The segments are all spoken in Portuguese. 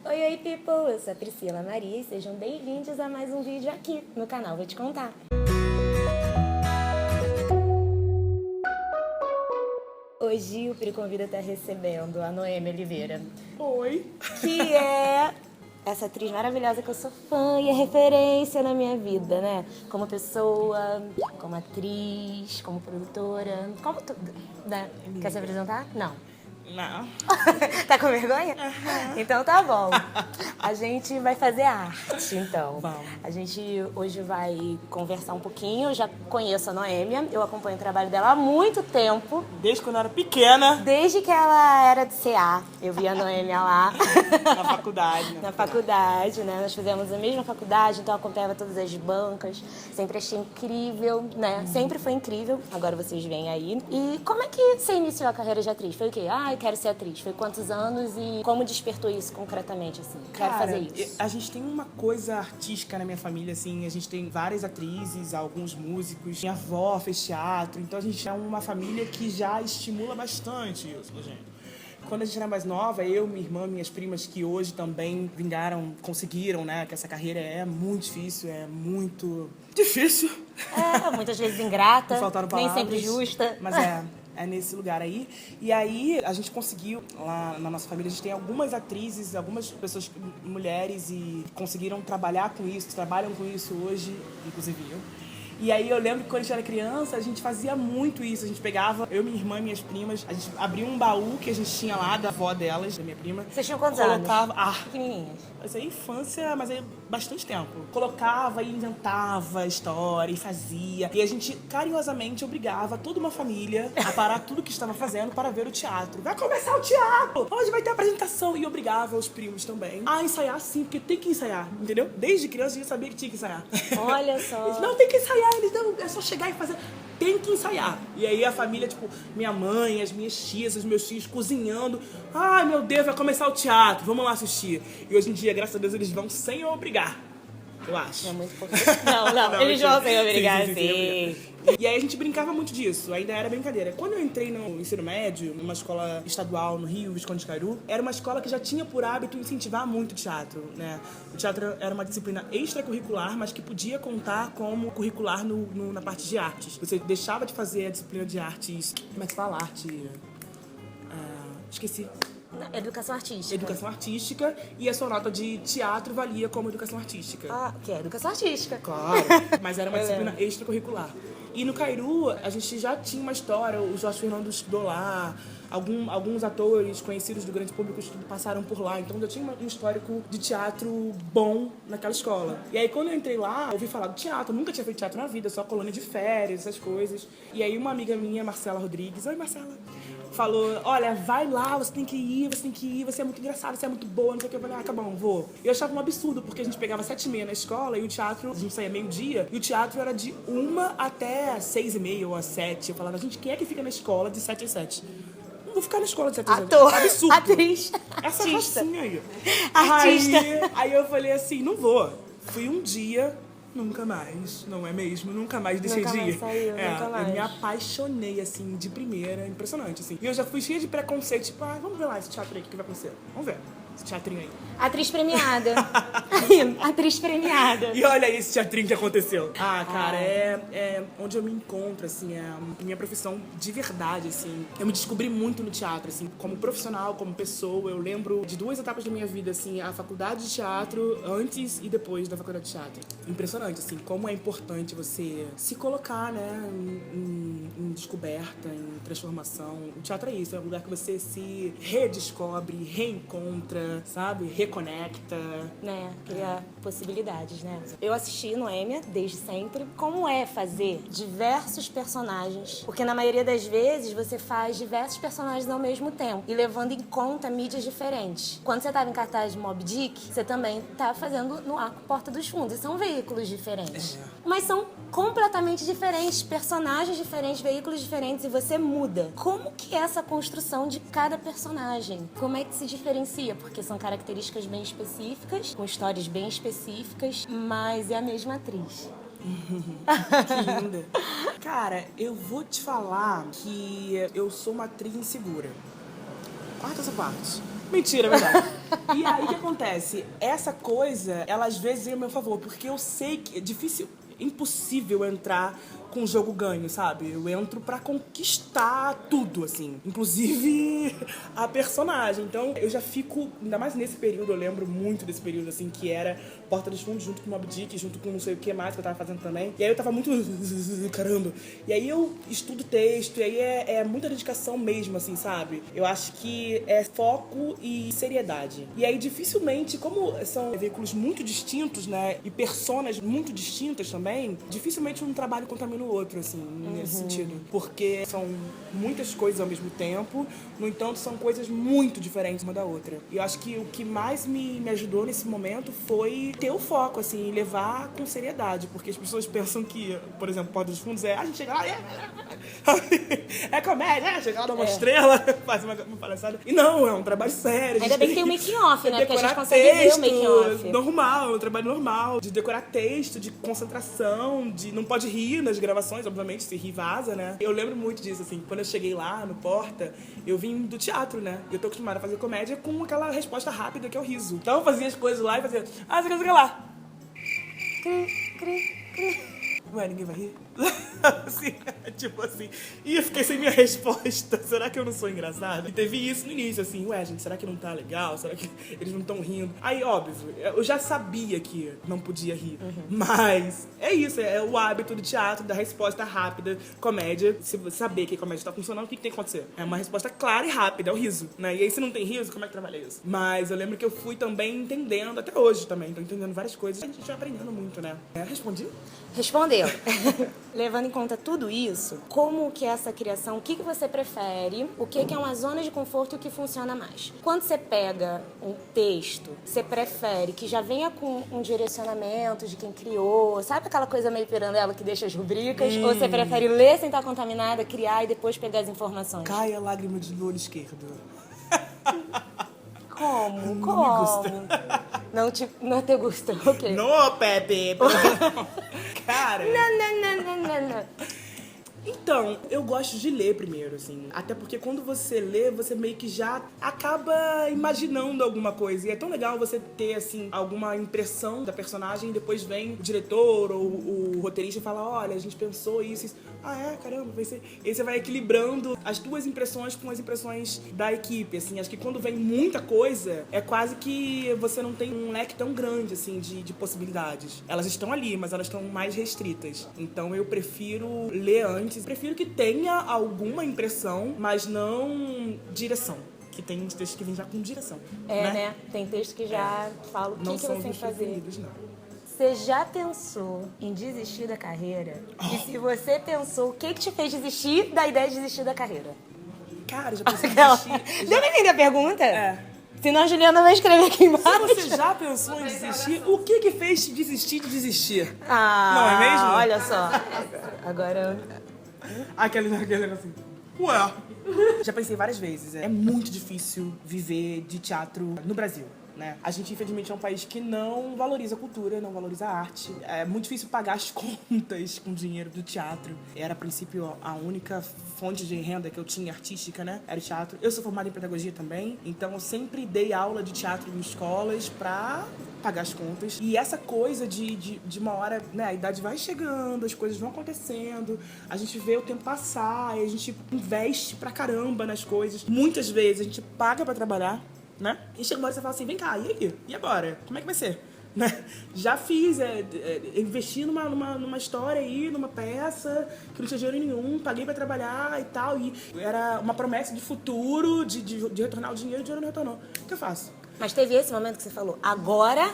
Oi, people! Eu sou a Priscila Maria e sejam bem-vindos a mais um vídeo aqui no canal Vou Te Contar. Hoje o Pri Convida tá recebendo a Noêmia Oliveira. Oi! Que é essa atriz maravilhosa que eu sou fã e é referência na minha vida, né? Como pessoa, como atriz, como produtora, como tudo, né? Quer se apresentar? Não. Não. Tá com vergonha? Então tá bom. A gente vai fazer arte, então. Vamos. A gente hoje vai conversar um pouquinho. Eu já conheço a Noêmia, eu acompanho o trabalho dela há muito tempo. Desde quando eu era pequena, Desde que ela era de CA, eu vi a Noêmia lá. na faculdade, né? Na faculdade, né? Nós fizemos a mesma faculdade, então eu acompanhava todas as bancas. Sempre achei incrível, né? Sempre foi incrível. Agora vocês vêm aí. E como é que você iniciou a carreira de atriz? Foi o quê? Ah, eu quero ser atriz. Foi quantos anos e como despertou isso concretamente, assim? Quero fazer isso. A gente tem uma coisa artística na minha família, assim. A gente tem várias atrizes, alguns músicos. Minha avó fez teatro. Então a gente é uma família que já estimula bastante isso, gente. Quando a gente era mais nova, eu, minha irmã, minhas primas, que hoje também conseguiram, né? Que essa carreira é muito difícil, é muito difícil. Muitas vezes ingrata, Me faltaram nem palavras, sempre justa. Mas é nesse lugar aí. E aí a gente conseguiu, lá na nossa família, a gente tem algumas atrizes, algumas pessoas, mulheres, e conseguiram trabalhar com isso, trabalham com isso hoje, inclusive eu. E aí eu lembro que quando a gente era criança, a gente fazia muito isso. A gente pegava, eu, minha irmã e minhas primas, a gente abria um baú que a gente tinha lá, da avó delas, da minha prima. Vocês tinham quantos colocava, anos? Pequenininhas. Mas aí infância, mas aí bastante tempo. Colocava e inventava história e fazia. E a gente carinhosamente obrigava toda uma família a parar tudo que estava fazendo para ver o teatro. Vai começar o teatro! Hoje vai ter apresentação. E obrigava os primos também a ensaiar sim, porque tem que ensaiar, entendeu? Desde criança a gente sabia que tinha que ensaiar. Olha só. Eles, não, tem que ensaiar. Eles, não, é só chegar e fazer. Tem que ensaiar. E aí a família, tipo, minha mãe, as minhas tias, os meus tios cozinhando. Ai, meu Deus, vai começar o teatro, vamos lá assistir. E hoje em dia, graças a Deus, eles vão sem eu obrigar. Eu acho. É muito importante. Não, eles vão sem obrigar, sim. E aí a gente brincava muito disso, ainda era brincadeira. Quando eu entrei no ensino médio, numa escola estadual no Rio, Visconde de Cairu, era uma escola que já tinha por hábito incentivar muito o teatro, né? O teatro era uma disciplina extracurricular, mas que podia contar como curricular na parte de artes. Você deixava de fazer a disciplina de artes... Como é que fala? Esqueci. Educação artística. Educação artística, e a sua nota de teatro valia como educação artística. Ah, que é educação artística. Claro, mas era uma disciplina extracurricular. E no Cairu, a gente já tinha uma história, o Jorge Fernando estudou lá, alguns atores conhecidos do grande público passaram por lá, então já tinha um histórico de teatro bom naquela escola. E aí quando eu entrei lá, eu ouvi falar do teatro, nunca tinha feito teatro na vida, só colônia de férias, essas coisas. E aí uma amiga minha, Marcela Rodrigues, oi Marcela, falou, olha, vai lá, você tem que ir, você é muito engraçada, você é muito boa, não sei o que. Eu falei, tá bom, vou. Eu achava um absurdo, porque a gente pegava 7h30 na escola e o teatro, a gente saía meio-dia, e o teatro era de 1 até 6h30 ou às 7. Eu falava, gente, quem é que fica na escola de 7 às 7? Não vou ficar na escola de 7 às 7. Ator, Absurdo. atriz, Essa artista. racinha aí. Artista. Aí eu falei assim, não vou. Fui um dia... Nunca mais, não é mesmo? Nunca mais deixei Nunca de ir. mais saiu, nunca mais. Eu me apaixonei, assim, de primeira. Impressionante, assim. E eu já fui cheia de preconceito, tipo, vamos ver lá esse teatro aí, o que vai acontecer? Vamos ver esse teatrinho aí. Atriz premiada. Atriz premiada. E olha aí esse teatrinho que aconteceu. Cara, é onde eu me encontro, assim, é a minha profissão de verdade, assim. Eu me descobri muito no teatro, assim, como profissional, como pessoa. Eu lembro de 2 etapas da minha vida, assim, a faculdade de teatro, antes e depois da faculdade de teatro. Impressionante, assim, como é importante você se colocar, né, em descoberta, em transformação. O teatro é isso, é um lugar que você se redescobre, reencontra, sabe? Reconecta. Né, cria possibilidades, né? Eu assisti Noêmia desde sempre. Como é fazer diversos personagens? Porque na maioria das vezes você faz diversos personagens ao mesmo tempo e levando em conta mídias diferentes. Quando você estava em cartaz de Moby Dick, você também tá fazendo no arco Porta dos Fundos. E são veículos diferentes. Mas são completamente diferentes, personagens diferentes, veículos diferentes, e você muda. Como que é essa construção de cada personagem? Como é que se diferencia? Porque são características bem específicas, com histórias bem específicas, mas é a mesma atriz. Que linda. Cara, eu vou te falar que eu sou uma atriz insegura. Quarta essa parte. Mentira, é verdade. E aí, o que acontece? Essa coisa, ela às vezes vem a meu favor, porque eu sei que é difícil, impossível entrar com o jogo ganho, sabe? Eu entro pra conquistar tudo, assim. Inclusive a personagem. Então, eu já fico, ainda mais nesse período, eu lembro muito desse período, assim, que era Porta dos Fundos junto com Moby Dick, junto com não sei o que mais que eu tava fazendo também. E aí eu tava muito... caramba. E aí eu estudo texto, e aí é muita dedicação mesmo, assim, sabe? Eu acho que é foco e seriedade. E aí, dificilmente, como são veículos muito distintos, né? E personas muito distintas também, dificilmente um trabalho contamina o outro, assim, nesse sentido. Porque são muitas coisas ao mesmo tempo, no entanto, são coisas muito diferentes uma da outra. E eu acho que o que mais me ajudou nesse momento foi ter o foco, assim, e levar com seriedade. Porque as pessoas pensam que, por exemplo, Porta dos Fundos a gente chega lá é comédia, chega lá, dá uma estrela, faz uma palhaçada. E não, é um trabalho sério. Ainda bem que tem o making off, né? Porque a gente consegue ver o making off. Normal, um trabalho normal, de decorar texto, de concentração, de não pode rir nas gravações, obviamente, se rir vaza, né? Eu lembro muito disso, assim, quando eu cheguei lá no Porta, eu vim do teatro, né? Eu tô acostumada a fazer comédia com aquela resposta rápida que é o riso. Então eu fazia as coisas lá e fazia, você quer lá. Cri, cri, cri. Ué, ninguém vai rir? Assim, tipo assim. E eu fiquei sem minha resposta. Será que eu não sou engraçado? E teve isso no início, assim, ué, gente, será que não tá legal? Será que eles não estão rindo? Aí, óbvio, eu já sabia que não podia rir. Mas é isso, é o hábito do teatro, da resposta rápida, comédia. Se você saber que a comédia tá funcionando, o que tem que acontecer? É uma resposta clara e rápida, é o riso, né? E aí, se não tem riso, como é que trabalha isso? Mas eu lembro que eu fui também entendendo, até hoje também, tô entendendo várias coisas. A gente vai aprendendo muito, né? Respondi? Respondeu. Levando em conta tudo isso, como que é essa criação, o que você prefere, o que é uma zona de conforto e o que funciona mais? Quando você pega um texto, você prefere que já venha com um direcionamento de quem criou, sabe aquela coisa meio pirandela que deixa as rubricas? Ou você prefere ler sem estar contaminada, criar e depois pegar as informações? Cai a lágrima do olho esquerdo. Como? Não me gusta. Não te gusta, ok. Não, Pepe. Cara. Não. Então, eu gosto de ler primeiro, assim. Até porque quando você lê, você meio que já acaba imaginando alguma coisa. E é tão legal você ter, assim, alguma impressão da personagem e depois vem o diretor ou o roteirista e fala, olha, a gente pensou isso, isso. Ah, é? Caramba, vai ser... E aí você vai equilibrando as tuas impressões com as impressões da equipe, assim. Acho que quando vem muita coisa, é quase que você não tem um leque tão grande, assim, de possibilidades. Elas estão ali, mas elas estão mais restritas. Então eu prefiro ler antes. Prefiro que tenha alguma impressão, mas não direção. Que tem textos que vêm já com direção. Né? Tem texto que já fala o que você tem que fazer. Não. Você já pensou em desistir da carreira? E se você pensou, o que te fez desistir da ideia de desistir da carreira? Cara, já pensei em desistir. Deu pra entender a pergunta? É. Senão a Juliana vai escrever aqui embaixo. Se você já pensou em desistir, o que fez te desistir de desistir? Ah, não é mesmo? Olha só. Agora... Aquele assim. Ué. Já pensei várias vezes. É muito difícil viver de teatro no Brasil, né? A gente, infelizmente, é um país que não valoriza a cultura, não valoriza a arte. É muito difícil pagar as contas com dinheiro do teatro. Era, a princípio, a única fonte de renda que eu tinha artística, né? Era o teatro. Eu sou formada em pedagogia também, então eu sempre dei aula de teatro em escolas pra pagar as contas. E essa coisa de uma hora, né, a idade vai chegando, as coisas vão acontecendo, a gente vê o tempo passar, e a gente investe pra caramba nas coisas. Muitas vezes a gente paga pra trabalhar, né? E chega uma hora e você fala assim, vem cá, e aí? E agora? Como é que vai ser? Né? Já fiz, investi numa história aí, numa peça, que não tinha dinheiro nenhum, paguei pra trabalhar e tal, e era uma promessa de futuro, de retornar o dinheiro não retornou. O que eu faço? Mas teve esse momento que você falou, agora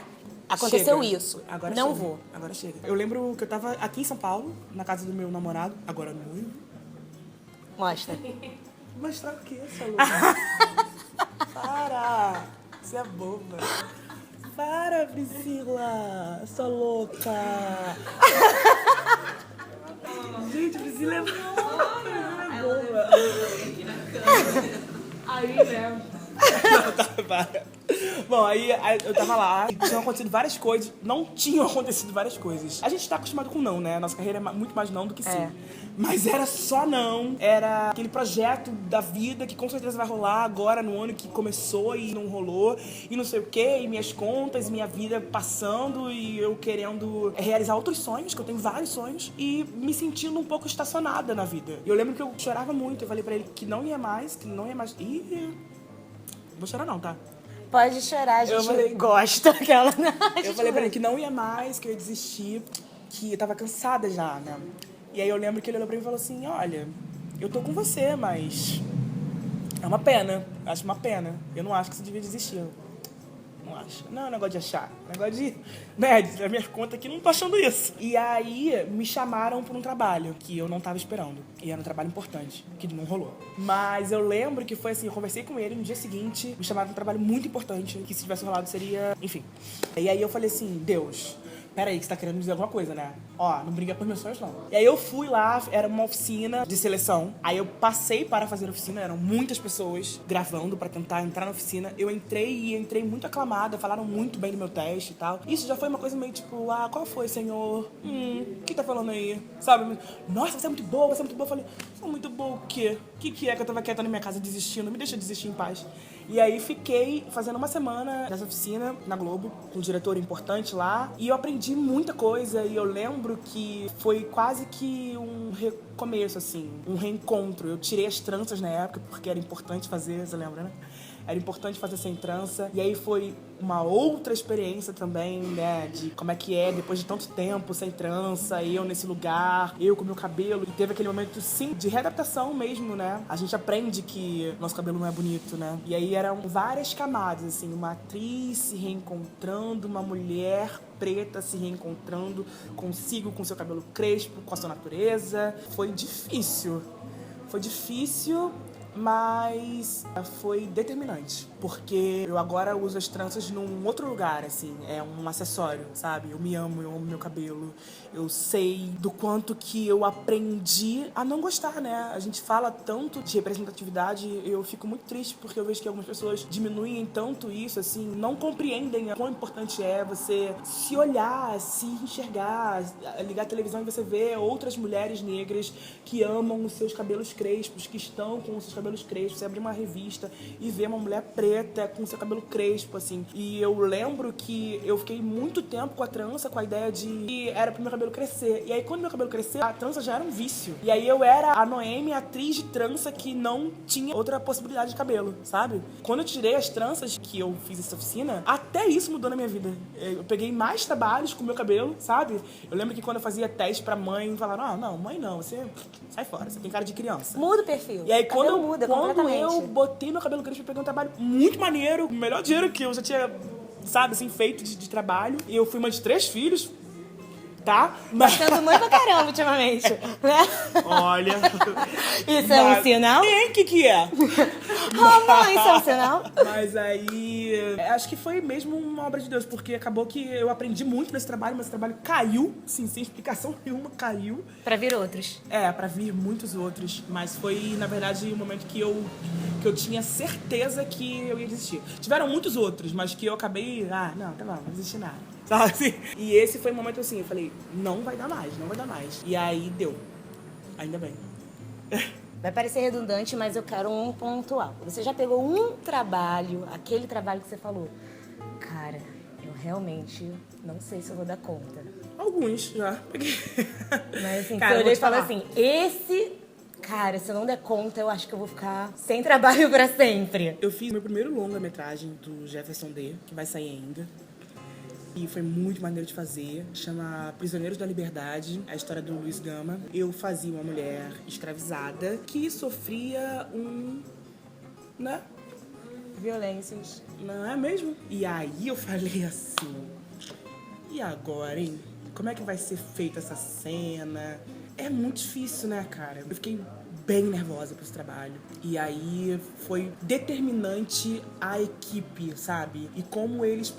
aconteceu Chega. isso, agora não chega. vou. Agora chega. Eu lembro que eu tava aqui em São Paulo, na casa do meu namorado, agora noivo. Mostra. Mostrar o quê, essa louca? Para! Você é boba. Para, Priscila! Sua louca! Gente, Priscila é boba. Aí, né? Não, tá, para. Bom, aí eu tava lá, tinham acontecido várias coisas, não tinham acontecido várias coisas. A gente tá acostumado com não, né? Nossa carreira é muito mais não do que sim. Mas era só não, era aquele projeto da vida que com certeza vai rolar agora no ano que começou e não rolou, e não sei o quê, e minhas contas, minha vida passando, e eu querendo realizar outros sonhos, que eu tenho vários sonhos, e me sentindo um pouco estacionada na vida. E eu lembro que eu chorava muito, eu falei pra ele que não ia mais, Ih, vou chorar não, tá? Pode chorar, a gente gosta daquela. Eu falei pra ele que não ia mais, que eu ia desistir, que eu tava cansada já, né? E aí eu lembro que ele olhou pra mim e falou assim, olha, eu tô com você, mas é uma pena, acho uma pena. Eu não acho que você devia desistir. Não acho. Não é um negócio de achar. É um negócio de... Né, a minha conta aqui não tô achando isso. E aí me chamaram pra um trabalho que eu não tava esperando. E era um trabalho importante, que não rolou. Mas eu lembro que foi assim, eu conversei com ele no dia seguinte, me chamaram pra um trabalho muito importante, que se tivesse rolado seria... Enfim. E aí eu falei assim, Deus... Peraí, que você tá querendo me dizer alguma coisa, né? Ó, não briga por meus sonhos, não. E aí eu fui lá, era uma oficina de seleção. Aí eu passei para fazer a oficina, eram muitas pessoas gravando pra tentar entrar na oficina. Eu entrei muito aclamada, falaram muito bem do meu teste e tal. Isso já foi uma coisa meio tipo, qual foi, senhor? O que tá falando aí? Sabe? Nossa, você é muito boa, você é muito boa. Eu falei, sou muito boa o quê? O que é que eu tava quieta na minha casa desistindo? Me deixa desistir em paz. E aí fiquei fazendo uma semana nessa oficina na Globo, com um diretor importante lá. E eu aprendi muita coisa e eu lembro que foi quase que um recomeço, assim, um reencontro. Eu tirei as tranças na época, porque era importante fazer, você lembra, né? Era importante fazer sem trança. E aí foi uma outra experiência também, né? De como é que é, depois de tanto tempo sem trança, eu nesse lugar, eu com meu cabelo. E teve aquele momento, sim, de readaptação mesmo, né? A gente aprende que nosso cabelo não é bonito, né? E aí eram várias camadas, assim. Uma atriz se reencontrando, uma mulher preta se reencontrando consigo, com seu cabelo crespo, com a sua natureza. Foi difícil. Foi difícil, mas foi determinante, porque eu agora uso as tranças num outro lugar, assim, é um acessório, sabe? Eu me amo, eu amo meu cabelo, eu sei do quanto que eu aprendi a não gostar, né? A gente fala tanto de representatividade, eu fico muito triste porque eu vejo que algumas pessoas diminuem tanto isso, assim, não compreendem o quão importante é você se olhar, se enxergar, ligar a televisão e você vê outras mulheres negras que amam os seus cabelos crespos, que estão com os seus cabelos crespos. Você abre uma revista e vê uma mulher preta com seu cabelo crespo, assim. E eu lembro que eu fiquei muito tempo com a trança, com a ideia de que era pro meu cabelo crescer. E aí, quando meu cabelo cresceu, a trança já era um vício. E aí eu era a Noemi, atriz de trança que não tinha outra possibilidade de cabelo, sabe? Quando eu tirei as tranças, que eu fiz essa oficina, até isso mudou na minha vida. Eu peguei mais trabalhos com o meu cabelo, sabe? Eu lembro que quando eu fazia teste pra mãe, falaram, não, mãe não, você sai fora, você tem cara de criança. Muda o perfil. E aí, quando eu botei meu cabelo crespo, eu peguei um trabalho muito maneiro, o melhor dinheiro que eu já tinha, sabe, assim, feito de trabalho. E eu fui mãe de 3 filhos, tá? Gastando muito pra caramba ultimamente, né? Olha... Isso é um sinal? O que é? Mãe, isso é um sinal? Mas aí, acho que foi mesmo uma obra de Deus, porque acabou que eu aprendi muito nesse trabalho, mas esse trabalho caiu, assim, sem explicação nenhuma, caiu. Pra vir outros. Pra vir muitos outros, mas foi, na verdade, o momento que eu tinha certeza que eu ia desistir. Tiveram muitos outros, mas que eu acabei, não, tá bom, não desisti nada. Sabe assim? E esse foi o momento assim, eu falei, não vai dar mais. E aí deu. Ainda bem. Vai parecer redundante, mas eu quero um pontual. Você já pegou um trabalho, aquele trabalho que você falou, cara, eu realmente não sei se eu vou dar conta. Alguns já peguei. Mas assim, cara, você olhou e falou assim, cara, se eu não der conta, eu acho que eu vou ficar sem trabalho pra sempre. Eu fiz meu primeiro longa-metragem do Jefferson D, que vai sair ainda. E foi muito maneiro de fazer. Chama Prisioneiros da Liberdade, a história do Luiz Gama. Eu fazia uma mulher escravizada que sofria né? Violências. Não é mesmo? E aí eu falei assim, e agora, hein? Como é que vai ser feita essa cena? É muito difícil, né, cara? Eu fiquei bem nervosa pra esse trabalho. E aí foi determinante a equipe, sabe? E como eles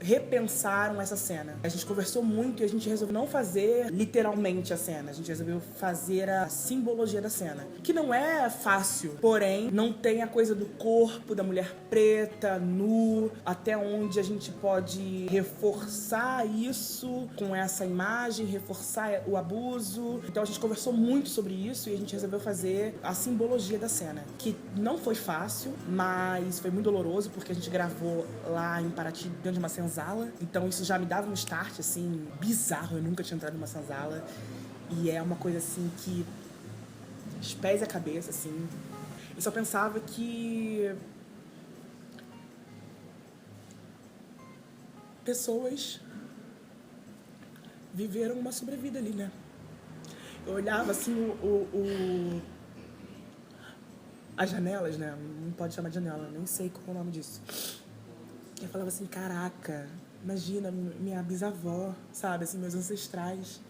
repensaram essa cena. A gente conversou muito e a gente resolveu não fazer literalmente a cena. A gente resolveu fazer a simbologia da cena. Que não é fácil, porém não tem a coisa do corpo, da mulher preta, nu, até onde a gente pode reforçar isso com essa imagem, reforçar o abuso. Então a gente conversou muito sobre isso e a gente resolveu fazer a simbologia da cena, que não foi fácil, mas foi muito doloroso porque a gente gravou lá em Paraty dentro de uma senzala. Então isso já me dava um start assim bizarro, eu nunca tinha entrado numa senzala e é uma coisa assim que os pés e a cabeça assim. Eu só pensava que pessoas viveram uma sobrevida ali, né? Eu olhava assim as janelas, né? Não pode chamar de janela, nem sei qual é o nome disso. Eu falava assim, caraca, imagina minha bisavó, sabe? Assim, meus ancestrais.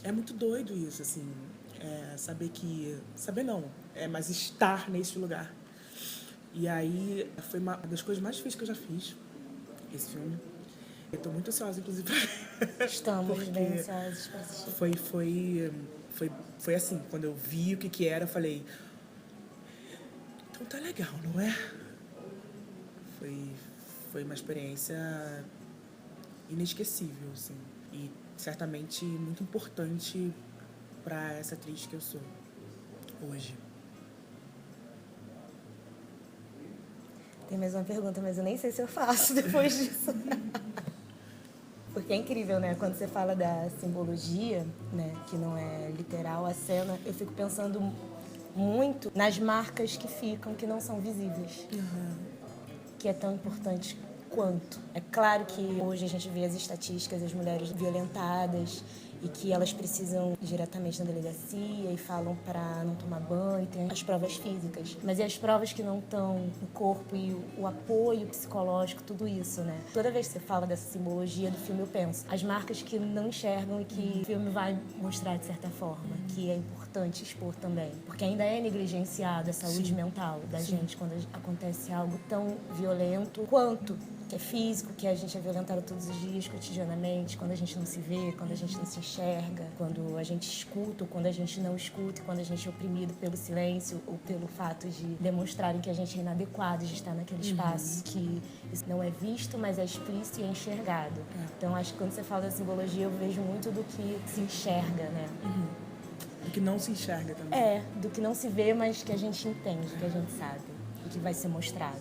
É muito doido isso, assim. Saber que... Saber não, mas estar nesse lugar. E aí, foi uma das coisas mais difíceis que eu já fiz, esse filme. Eu tô muito ansiosa, inclusive. Estamos bem ansiosos pra assistir. Foi assim, quando eu vi o que era, eu falei... Então tá legal, não é? Foi uma experiência inesquecível, assim. E certamente muito importante pra essa atriz que eu sou hoje. Tem mais uma pergunta, mas eu nem sei se eu faço depois disso. Porque é incrível, né? Quando você fala da simbologia, né? Que não é literal a cena, eu fico pensando muito nas marcas que ficam, que não são visíveis. Uhum. Que é tão importante quanto. É claro que hoje a gente vê as estatísticas das mulheres violentadas e que elas precisam ir diretamente na delegacia e falam para não tomar banho, tem as provas físicas. Mas e as provas que não estão no corpo e o apoio psicológico, tudo isso, né? Toda vez que você fala dessa simbologia do filme, eu penso as marcas que não enxergam e que o filme vai mostrar de certa forma, que é importante expor também. Porque ainda é negligenciado a saúde mental da gente quando acontece algo tão violento quanto que é físico, que a gente é violentado todos os dias, cotidianamente, quando a gente não se vê, quando a gente não se enxerga, quando a gente escuta, ou quando a gente não escuta, quando a gente é oprimido pelo silêncio ou pelo fato de demonstrarem que a gente é inadequado de estar naquele espaço, que isso não é visto, mas é explícito e é enxergado. Então, acho que quando você fala da simbologia, eu vejo muito do que se enxerga, né? Do que não se enxerga também. Do que não se vê, mas que a gente entende, que a gente sabe, e que vai ser mostrado.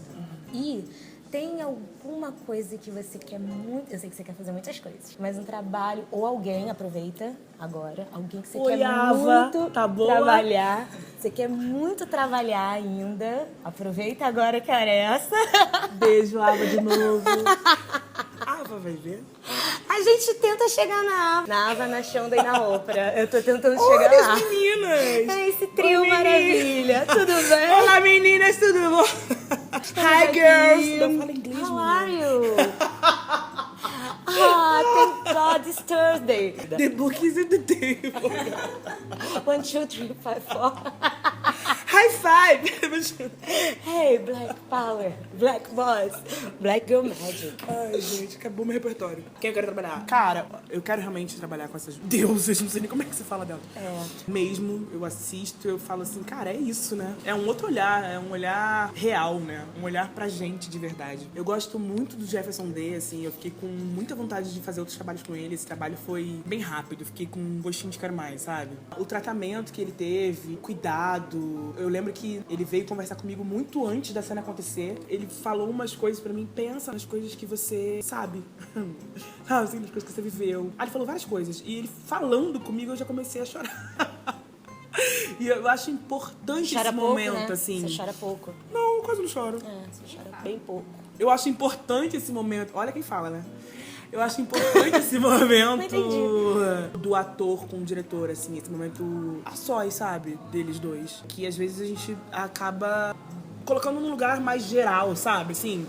E tem alguma coisa que você quer muito... Eu sei que você quer fazer muitas coisas, mas um trabalho ou alguém, aproveita agora, alguém que você quer muito trabalhar. Você quer muito trabalhar ainda. Aproveita agora que era essa. Beijo, Ava, de novo. Ava vai ver. A gente tenta chegar na Ava, na Shonda e na Oprah. Eu tô tentando chegar lá. Olha as meninas! É esse trio maravilha. Tudo bem? Olá, meninas, tudo bom? Hi, girls! Não fala inglês, How are you? Thank God it's Thursday. The book is in the table. 1, 2, 3, 4, 4. High five! Hey, Black Power, Black Boss, Black Girl Magic. Ai, gente, acabou meu repertório. Quem eu quero trabalhar? Cara, eu quero realmente trabalhar com essas deusas, não sei nem como é que se fala dela. Mesmo, eu assisto, eu falo assim, cara, é isso, né? É um outro olhar, é um olhar real, né? Um olhar pra gente de verdade. Eu gosto muito do Jefferson D, assim, eu fiquei com muita vontade de fazer outros trabalhos com ele. Esse trabalho foi bem rápido, eu fiquei com um gostinho de quero mais, sabe? O tratamento que ele teve, cuidado. Eu lembro que ele veio conversar comigo muito antes da cena acontecer. Ele falou umas coisas pra mim, pensa nas coisas que você sabe. Assim, nas coisas que você viveu. Ele falou várias coisas. E ele falando comigo, eu já comecei a chorar. E eu acho importante esse momento, né? assim. Você chora pouco. Não, quase não choro. Você chora bem pouco. Eu acho importante esse momento. Olha quem fala, né? Eu acho importante esse momento do ator com o diretor, assim, esse momento a sós, sabe? Deles dois. Que às vezes a gente acaba colocando num lugar mais geral, sabe? Assim,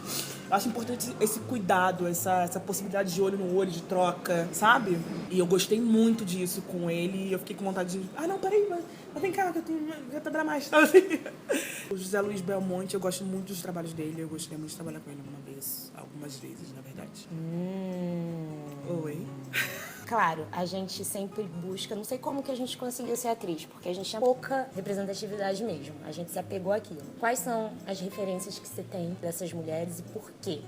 Eu acho importante esse cuidado, essa possibilidade de olho no olho, de troca, sabe? E eu gostei muito disso com ele. E eu fiquei com vontade de... não, peraí, mas vem cá, que eu vou trabalhar mais. O José Luiz Belmonte, eu gosto muito dos trabalhos dele. Eu gostaria muito de trabalhar com ele algumas vezes, na verdade. Oi. Claro, a gente sempre busca, não sei como que a gente conseguiu ser atriz, porque a gente tinha pouca representatividade mesmo, a gente se apegou àquilo. Quais são as referências que você tem dessas mulheres e por quê?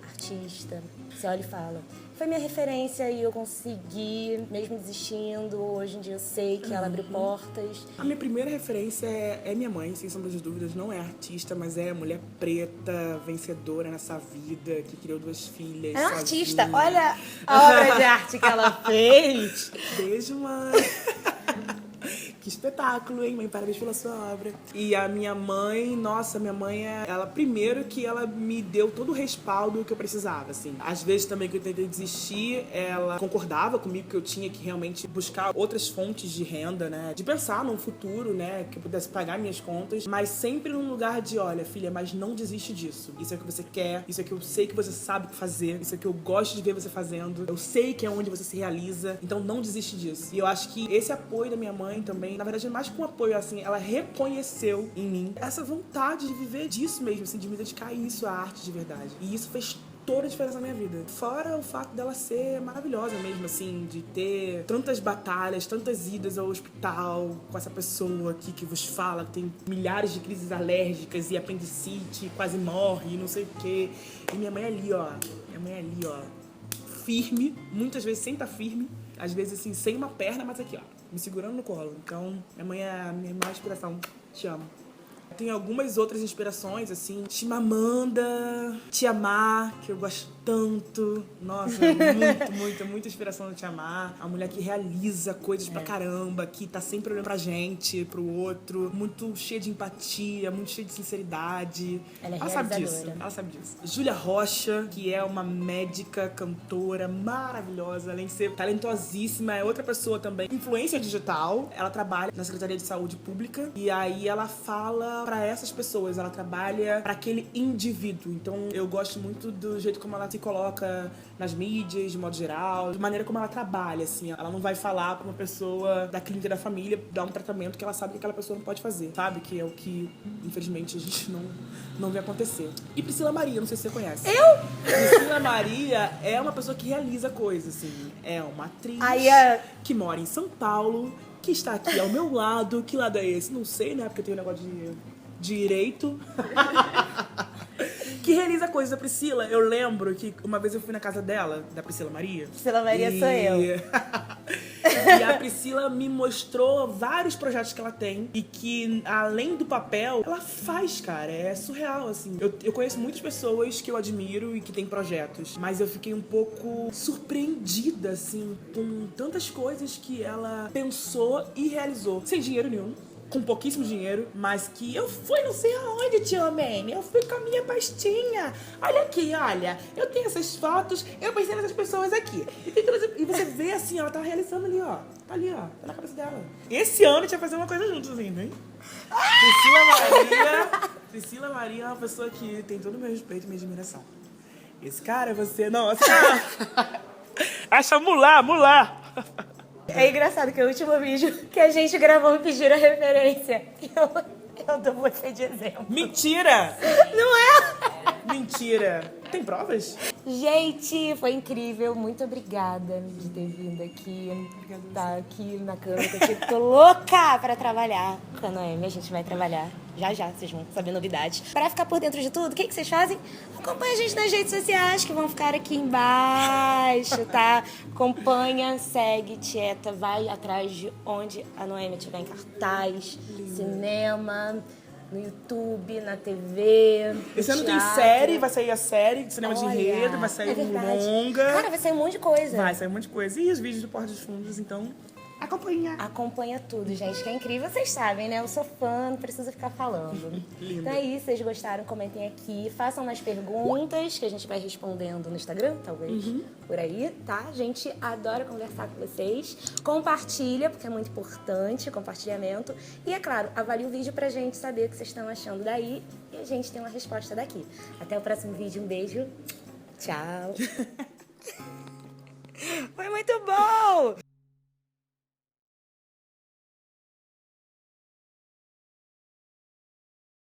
Artista, você olha e fala, foi minha referência e eu consegui, mesmo desistindo, hoje em dia eu sei que ela abriu portas. A minha primeira referência é minha mãe, sem sombra de dúvidas, não é artista, mas é mulher preta, vencedora nessa vida, que criou 2 filhas. É uma artista, olha a obra de arte que ela fez. Beijo, mãe. Que espetáculo, hein, mãe? Parabéns pela sua obra. E a minha mãe, nossa, minha mãe, ela primeiro que ela me deu todo o respaldo que eu precisava, assim. Às vezes também que eu tentei desistir, ela concordava comigo que eu tinha que realmente buscar outras fontes de renda, né? De pensar num futuro, né? Que eu pudesse pagar minhas contas, mas sempre num lugar de, olha, filha, mas não desiste disso. Isso é o que você quer, isso é o que eu sei que você sabe fazer, isso é o que eu gosto de ver você fazendo, eu sei que é onde você se realiza, então não desiste disso. E eu acho que esse apoio da minha mãe também, na verdade, mais que um apoio, assim, ela reconheceu em mim essa vontade de viver disso mesmo, assim, de me dedicar a isso, a arte de verdade. E isso fez toda a diferença na minha vida. Fora o fato dela ser maravilhosa mesmo, assim, de ter tantas batalhas, tantas idas ao hospital com essa pessoa aqui que vos fala, que tem milhares de crises alérgicas e apendicite, quase morre, não sei o quê. E minha mãe ali, ó, firme, muitas vezes sem estar firme, às vezes, assim, sem uma perna, mas aqui, ó, me segurando no colo. Então, minha mãe é a minha maior inspiração. Te amo. Tem algumas outras inspirações, assim, Chimamanda, Te Amar, que eu gosto tanto. Nossa, muita inspiração no Te Amar. A mulher que realiza coisas pra caramba, que tá sempre olhando pra gente, pro outro, muito cheia de empatia, muito cheia de sinceridade. Ela sabe disso. Ela sabe disso. Júlia Rocha, que é uma médica, cantora maravilhosa, além de ser talentosíssima, é outra pessoa também. Influência digital. Ela trabalha na Secretaria de Saúde Pública e aí ela fala pra essas pessoas, ela trabalha pra aquele indivíduo. Então eu gosto muito do jeito como ela se coloca nas mídias, de modo geral, de maneira como ela trabalha, assim. Ela não vai falar pra uma pessoa da clínica da família dar um tratamento que ela sabe que aquela pessoa não pode fazer, sabe? Que é o que, infelizmente, a gente não vê acontecer. E Priscila Maria, não sei se você conhece. Priscila Maria é uma pessoa que realiza coisas, assim. É uma atriz que mora em São Paulo, que está aqui ao meu lado. Que lado é esse? Não sei, né? Porque tem um negócio de direito. Que realiza coisas. Da Priscila, eu lembro que uma vez eu fui na casa dela, da Priscila Maria. Priscila Maria sou eu. E a Priscila me mostrou vários projetos que ela tem e que, além do papel, ela faz, cara. É surreal, assim. Eu conheço muitas pessoas que eu admiro e que têm projetos, mas eu fiquei um pouco surpreendida, assim, com tantas coisas que ela pensou e realizou. Sem dinheiro nenhum. Com pouquíssimo dinheiro, mas que eu fui não sei aonde, tio Man. Eu fui com a minha pastinha. Olha aqui, olha. Eu tenho essas fotos, eu pensei nessas pessoas aqui. E você vê assim, ela tá realizando ali, ó. Tá ali, ó. Tá na cabeça dela. Esse ano a gente vai fazer uma coisa juntos ainda, hein? Priscila Maria é uma pessoa que tem todo o meu respeito e minha admiração. Esse cara é você. Não, esse cara. Acha mulher. É engraçado que o último vídeo que a gente gravou me pediram a referência. Eu dou você de exemplo. Mentira! Não é? Mentira. Tem provas? Gente, foi incrível. Muito obrigada de ter vindo aqui. Tá aqui na câmera. Eu tô louca pra trabalhar com a Noemi. A gente vai trabalhar. Já, vocês vão saber novidades. Pra ficar por dentro de tudo, o que vocês fazem? Acompanha a gente nas redes sociais, que vão ficar aqui embaixo, tá? Acompanha, segue, Tieta, vai atrás de onde a Noemi estiver em cartaz, cinema, no YouTube, na TV. Esse ano tem série, vai sair a série de cinema de enredo, vai sair um longa. Cara, vai sair um monte de coisa. Vai sair um monte de coisa. E os vídeos do Porta dos Fundos, então... Acompanha tudo, gente, que é incrível. Vocês sabem, né? Eu sou fã, não preciso ficar falando. Lindo. Então é isso, vocês gostaram, comentem aqui. Façam mais perguntas que a gente vai respondendo no Instagram, talvez, por aí, tá? A gente adora conversar com vocês. Compartilha, porque é muito importante, compartilhamento. E, é claro, avalie o vídeo pra gente saber o que vocês estão achando daí. E a gente tem uma resposta daqui. Até o próximo vídeo. Um beijo. Tchau. Foi muito bom!